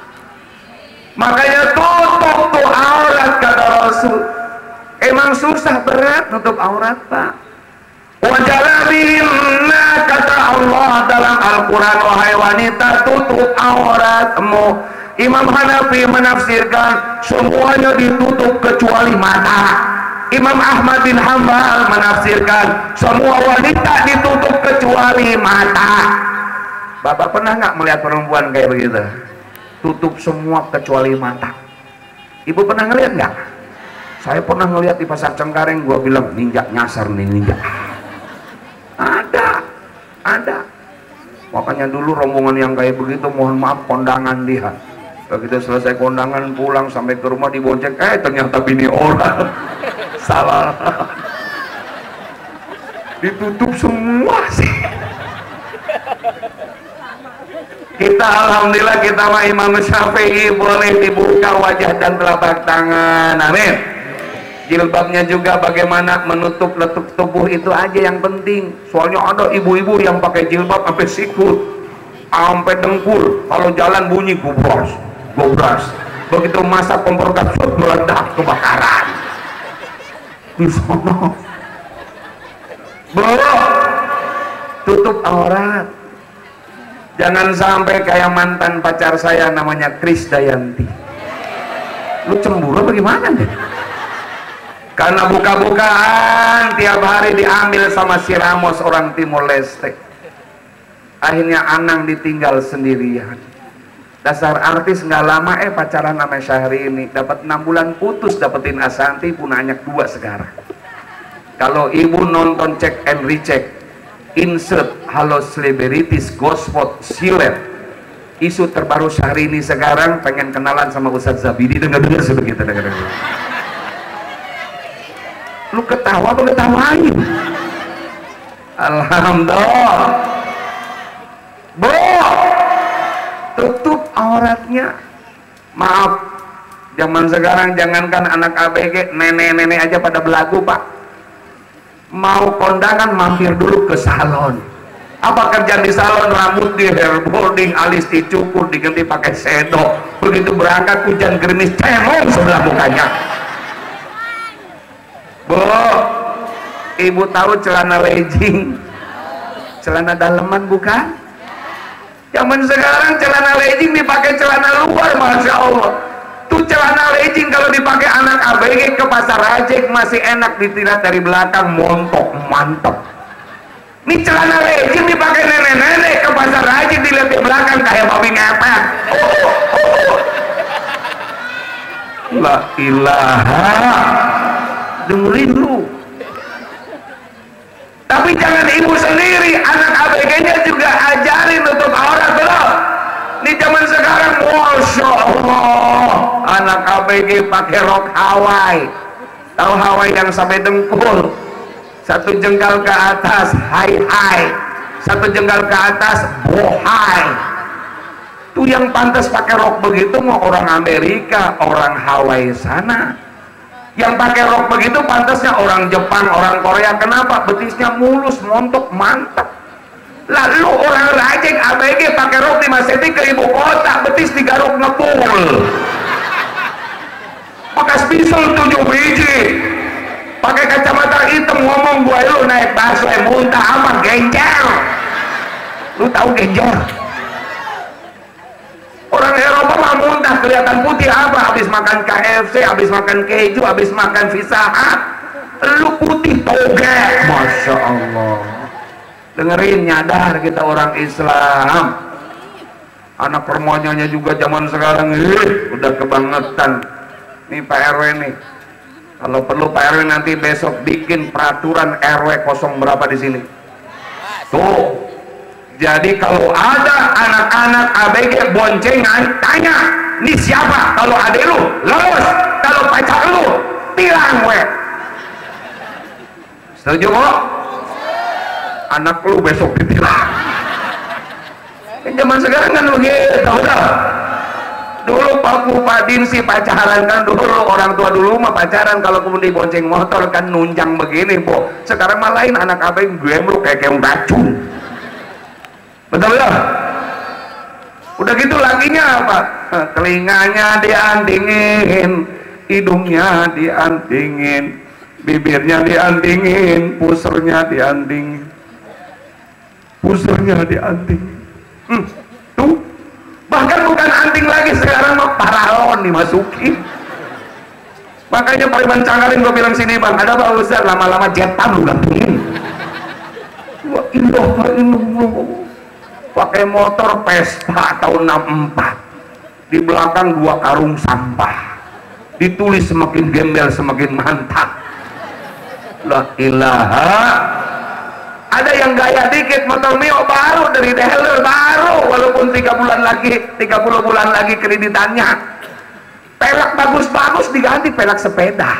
Makanya tutup tuh aurat kata Rasul. Emang susah berat nutup aurat Pak. Wajalabihinna kata Allah dalam Al-Quran, wahai wanita tutup auratmu. Imam Hanafi menafsirkan semuanya ditutup kecuali mata. Imam Ahmad bin Hanbal menafsirkan semua wanita ditutup kecuali mata. Bapak pernah nggak melihat perempuan kayak begitu? Tutup semua kecuali mata. Ibu pernah ngelihat nggak? Saya pernah ngelihat di pasar Cengkareng. Gua bilang ninja nyasar nih ninja. Ada. Makanya dulu rombongan yang kayak begitu mohon maaf kondangan dia. Begitu selesai kondangan pulang sampai ke rumah dibonceng, ternyata bini orang. Salah. Ditutup semua sih. Kita alhamdulillah kita mah Imam Syafi'i boleh dibuka wajah dan telapak tangan. Amin. Jilbabnya juga bagaimana menutup letuk tubuh itu aja yang penting. Soalnya ada ibu-ibu yang pakai jilbab sampai sikut, sampai dengkul. Kalau jalan bunyi gubros. Begitu masak kompor gas meledak kebakaran di sana. Tutup aurat. Jangan sampai kayak mantan pacar saya namanya Krisdayanti. Lu cemburu bagaimana deh? Karena buka-bukaan tiap hari diambil sama si Ramos orang Timor Leste. Akhirnya Anang ditinggal sendirian. Dasar artis nggak lama pacaran sama Syahrini, dapat 6 bulan putus dapetin Asanti, punya anak 2 sekarang. Kalau ibu nonton Check and Recheck, insert Halo Celebrities Gospel Silet, isu terbaru Syahrini sekarang pengen kenalan sama Ustadz Zabidi. Dengar sebegitu, dengar. Lu ketawa apa ketawain? Alhamdulillah. Tutup auratnya. Maaf, zaman sekarang jangankan anak ABG, nenek-nenek aja pada belagu pak. Mau kondangan mampir dulu ke salon. Apa kerjaan di salon? Rambut di hair boarding, alis dicukur, diganti pakai sedok. Begitu berangkat hujan gerimis, cemong sebelah mukanya. Ibu tahu celana legging, celana daleman bukan? Zaman sekarang celana legging dipakai celana luar, masya Allah. Tuh celana legging kalau dipakai anak ABG ke pasar Rajek masih enak ditirat dari belakang, montok, mantap. Ini celana legging dipakai nenek-nenek ke pasar Rajek dilihat di belakang kayak babi ngepet. La ilaha. Dengerin lu. Tapi jangan ibu sendiri, anak ABG-nya juga ajarin tutup aurat belum? Di zaman sekarang, masya Allah, anak ABG pakai rok Hawaii. Tahu Hawaii yang sampai dengkul, 1 jengkal ke atas hai, 1 jengkal ke atas bohai. Tuh yang pantas pakai rok begitu mau orang Amerika, orang Hawaii sana. Yang pakai rok begitu pantasnya orang Jepang, orang Korea. Kenapa? Betisnya mulus, montok, mantap. Lalu orang Rajek ABG pakai rok di Maseti ke ibu kota, betis digaruk ngepul. Bekas bisul 7 biji. Pakai kacamata hitam ngomong gue lu naik busway muntah apa genjer. Lu tahu genjer? Orang Eropa mah muntah kelihatan putih apa? Habis makan KFC, habis makan keju, habis makan Pizza Hut, lu putih toge. Masya Allah. Dengerin, nyadar kita orang Islam. Anak permonyanya juga zaman sekarang udah kebangetan. Nih Pak RW nih. Kalau perlu Pak RW nanti besok bikin peraturan RW kosong berapa di sini. Tuh. Jadi kalau ada anak-anak ABG boncengan, tanya, ini siapa? Kalau adik lu, lulus. Kalau pacar lu, tilang we. Setuju kok? Anak lu besok ditilang. Zaman sekarang kan begitu, udah. Dulu Pak Dinsi pacaran kan, dulu orang tua dulu mah pacaran kalau kemudian bonceng motor kan nunjang begini, po. Sekarang malah lain anak ABG gue lu kayak racun. Betul ya? Udah gitu lakinya apa? Telinganya diantingin, hidungnya diantingin, bibirnya diantingin, pusernya diantingin, tuh. Bahkan bukan anting lagi sekarang mah paralon dimasukin. Makanya Pariman Cangkaring gue bilang sini bang, ada Pak Ustaz lama-lama jetan lu gantungin. Wah ilaha illallah. Pakai motor Vespa tahun 64, di belakang 2 karung sampah, ditulis semakin gembel semakin mantap. La ilaha. Ada yang gaya dikit, motor Mio baru dari dealer baru, walaupun 30 bulan lagi kreditannya. Pelak bagus-bagus diganti pelak sepeda.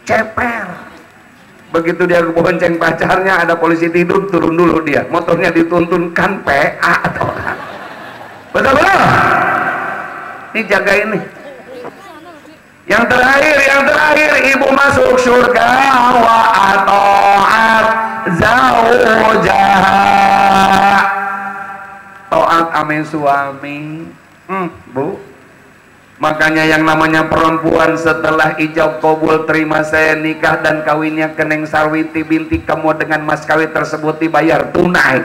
Ceper. Begitu dia bonceng pacarnya, ada polisi tidur, turun dulu dia. Motornya dituntunkan PA atau betul-betul. Ini jaga ini. Yang terakhir, ibu masuk surga wa ato'at zawjaha. To'at ame suami. Bu. Makanya yang namanya perempuan setelah ijab kabul terima saya nikah dan kawinnya Keneng Sarwiti binti kamu dengan mas kawin tersebut dibayar tunai.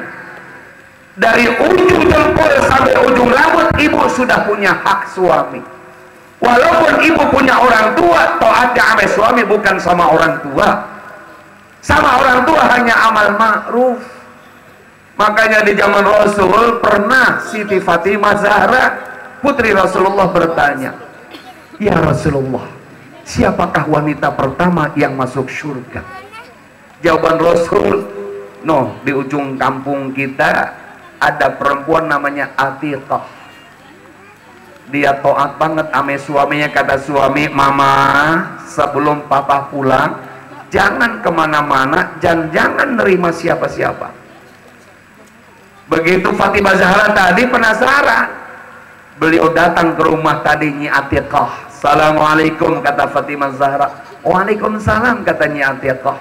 Dari ujung jempol sampai ujung rambut ibu sudah punya hak suami. Walaupun ibu punya orang tua, taatnya sama suami bukan sama orang tua. Sama orang tua hanya amal ma'ruf. Makanya di zaman Rasul pernah Siti Fatimah Zahra putri Rasulullah bertanya, ya Rasulullah, siapakah wanita pertama yang masuk surga? Jawaban Rasul, di ujung kampung kita ada perempuan namanya Atiqah. Dia taat banget ame suaminya. Kata suami, mama sebelum papa pulang jangan kemana-mana dan jangan nerima siapa-siapa. Begitu Fatimah Zahra tadi penasaran, beliau datang ke rumah tadi Nyi Atiqah. Assalamualaikum kata Fatimah Zahra. Waalaikumsalam kata Nyi Atiqah.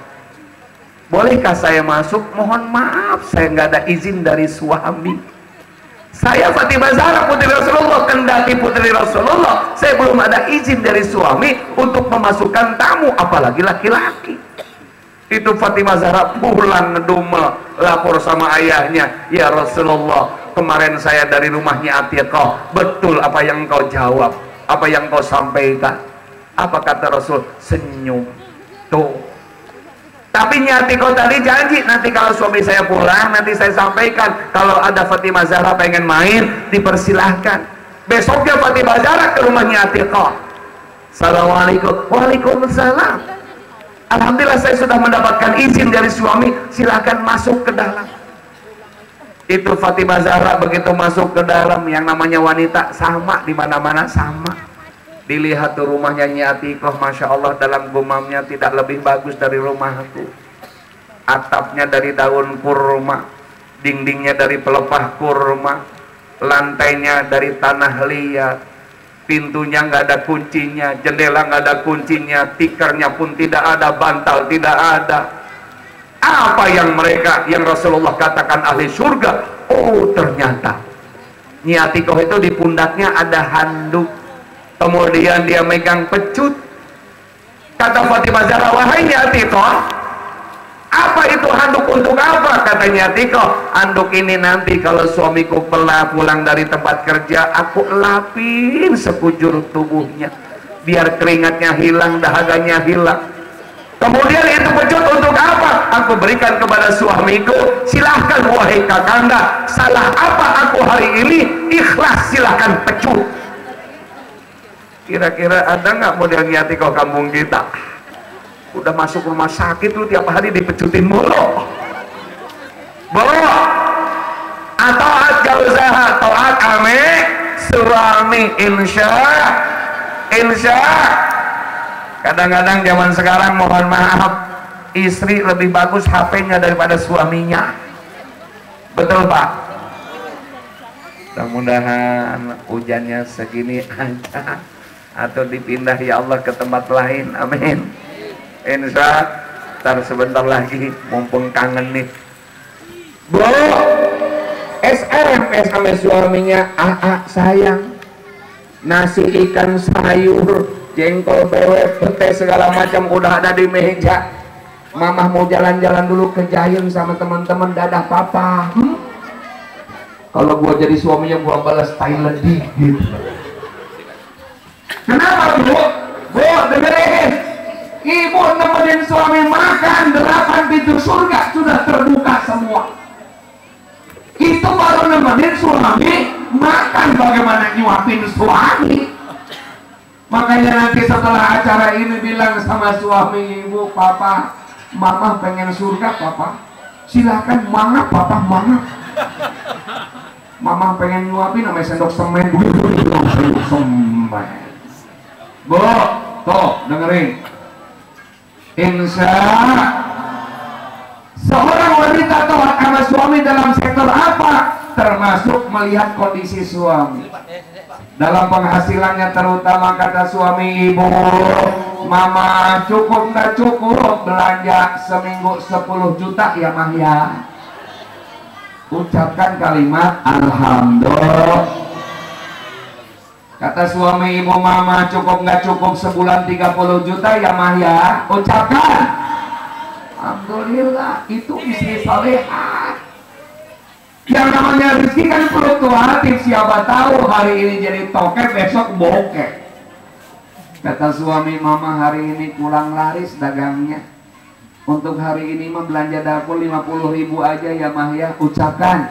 Bolehkah saya masuk? Mohon maaf saya nggak ada izin dari suami. Saya Fatimah Zahra putri Rasulullah, kendati putri Rasulullah, saya belum ada izin dari suami untuk memasukkan tamu, apalagi laki-laki. Itu Fatimah Zahra pulang ngedumel, lapor sama ayahnya, ya Rasulullah, kemarin saya dari rumahnya Atiqah, betul apa yang engkau jawab, apa yang engkau sampaikan. Apa kata Rasul? Senyum. Tuh. Tapi nyati kau tadi janji, nanti kalau suami saya pulang, nanti saya sampaikan. Kalau ada Fatimah Zahra pengen main, dipersilahkan. Besoknya Fatimah Zahra ke rumahnya Atiqah. Assalamualaikum. Waalaikumsalam. Alhamdulillah saya sudah mendapatkan izin dari suami, silahkan masuk ke dalam. Itu Fatimah Zahra begitu masuk ke dalam, yang namanya wanita sama di mana-mana sama. Dilihat tuh rumahnya Nyi Atiqah, Masya Allah dalam gumamnya tidak lebih bagus dari rumahku. Atapnya dari daun kurma, dindingnya dari pelepah kurma, lantainya dari tanah liat, pintunya nggak ada kuncinya, jendela nggak ada kuncinya, tikernya pun tidak ada, bantal tidak ada. Apa yang Rasulullah katakan ahli surga? Oh ternyata Nyi Atiqah itu di pundaknya ada handuk. Kemudian dia megang pecut. Kata Fatimah Zahra, wahai Nyi Atiqah, apa itu handuk untuk apa? Kata Nyi Atiqah, handuk ini nanti kalau suamiku pulang dari tempat kerja, aku lapin sekujur tubuhnya biar keringatnya hilang, dahaganya hilang. Kemudian itu pecut untuk apa? Aku berikan kepada suamiku. Silahkan wahai kakanda, salah apa aku hari ini? Ikhlas, silahkan pecut. Kira-kira ada nggak model Nyi Atiqah kampung kita? Udah masuk rumah sakit lu tiap hari dipecutin mulu. Boleh. Atau jauzaha, taat ame suami, insya. Kadang-kadang zaman sekarang mohon maaf, istri lebih bagus HP-nya daripada suaminya. Betul Pak? Mudah-mudahan hujannya segini aja, atau dipindah ya Allah ke tempat lain, amin. Insya Allah sebentar lagi mumpung kangen nih, Bu SMS sama suaminya, sayang, nasi ikan sayur, jengkol, bebek, pete segala macam udah ada di meja. Mamah mau jalan-jalan dulu ke Giant sama teman-teman, dadah papa. Kalau gua jadi suaminya gua balas Thailand dikit. Kenapa Bu? Bu dengerin, ibu nemenin suami makan, 8 pintu surga sudah terbuka semua. Itu baru nemenin suami makan, bagaimana nyuapin suami. Makanya nanti setelah acara ini bilang sama suami, ibu, papa, Mama pengen surga papa, silahkan mana papa mana. Mama pengen nyuapin namanya sendok semen, sendok semen. Bu, tuh dengerin. Insya seorang wanita taat sama suami dalam sektor apa? Termasuk melihat kondisi suami. Dalam penghasilannya terutama kata suami, ibu, mama cukup nggak cukup belanja seminggu 10 juta ya mah ya. Ucapkan kalimat alhamdulillah. Kata suami, ibu, mama cukup nggak cukup sebulan 30 juta ya mah ya. Ucapkan alhamdulillah. Itu istri salehah. Yang namanya rezeki kan fluktuatif, siapa tahu hari ini jadi toke, besok bokeh. Kata suami, mama hari ini kurang laris dagangnya, untuk hari ini mah belanja dapur 50.000 aja ya mah ya. Ucapkan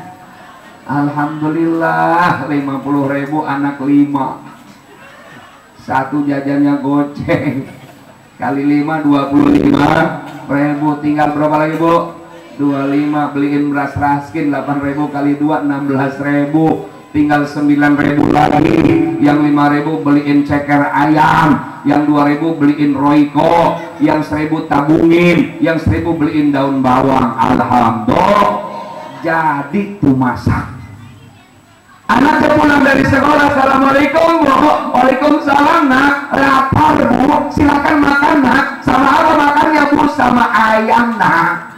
alhamdulillah. 50.000 anak 5, satu jajannya goceng, kali 5 25.000, tinggal berapa lagi bu? 25, beliin beras raskin 8.000 kali 2 16.000, tinggal 9.000 lagi. Yang 5.000 beliin ceker ayam, yang 2.000 beliin roiko, yang 1.000 tabungin, yang 1.000 beliin daun bawang. Alhamdulillah, jadi tuh masak. Anaknya pulang dari sekolah, assalamualaikum bu. Waalaikumsalam nak. Lapar bu, silakan makan nak. Sama apa makannya bu? Sama ayam nak.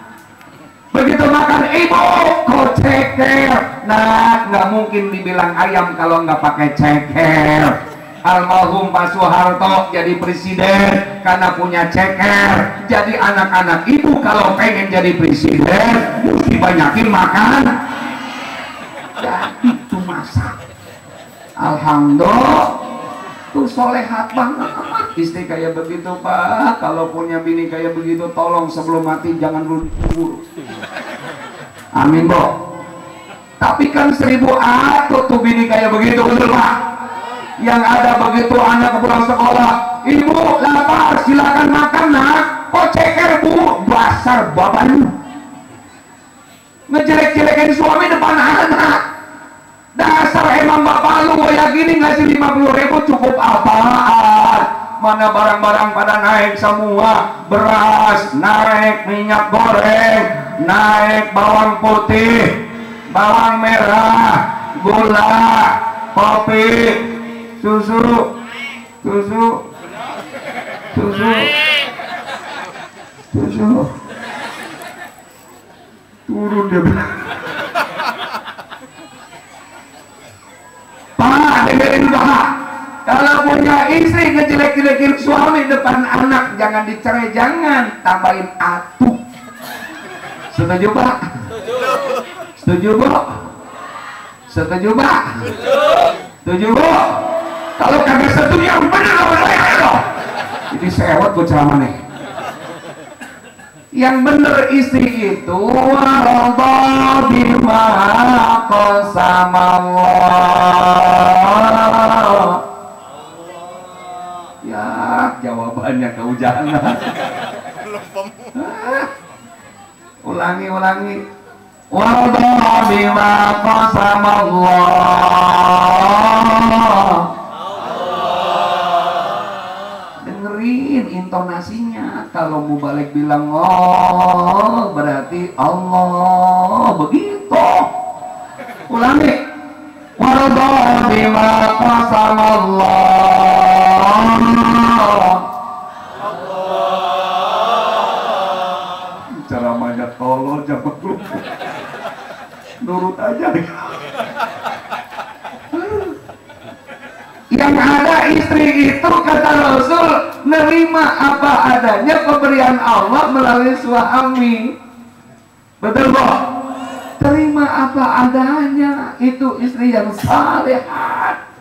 Begitu makan, ibu kok ceker. Nah, nggak mungkin dibilang ayam kalau nggak pakai ceker. Almarhum Pak Soeharto jadi presiden karena punya ceker. Jadi anak-anak ibu kalau pengen jadi presiden mesti banyakin makan. Jadi itu masak. Alhamdulillah, tuh solehat banget. Istri kayak begitu pak, kalau punya bini kayak begitu tolong sebelum mati jangan dulu. Amin bu. Tapi kan 1000 atut tuh bini kayak begitu, betul pak? Yang ada begitu anak pulang sekolah, ibu lapar silakan makan nak. Kok ceker bu? Basar baban. Ngejelek-jelekin suami depan anak. Dasar emang bapak lu kayak gini, ngasih 50.000 cukup apaan? Mana barang-barang pada naik semua. Beras naik, minyak goreng naik, bawang putih, bawang merah, gula, kopi, susu turun dia. Pak, dengerin pak, kalau punya istri ngejelek-jelekin suami depan anak, jangan dicerai, jangan, tambahin atuh. Setuju pak? Setuju bu? Setuju pak? Setuju bu? Kalau kagak setuju yang benar apa saya? Jadi sewot gue ceramah nih. Yang benar istri itu warada bima qasamallah. Ya jawabannya keujangan. Ulangi warada bima qasamallah. Dengerin intonasinya. Kalau mau balik bilang oh berarti Allah, begitu. Ulangi warada bima qasamallah. Ceramahnya tolol jangan lupa. Nurut aja. Yang ada istri itu kata Rasul nerima apa adanya pemberian Allah melalui suami. Betul bu? Terima apa adanya, itu istri yang salehah.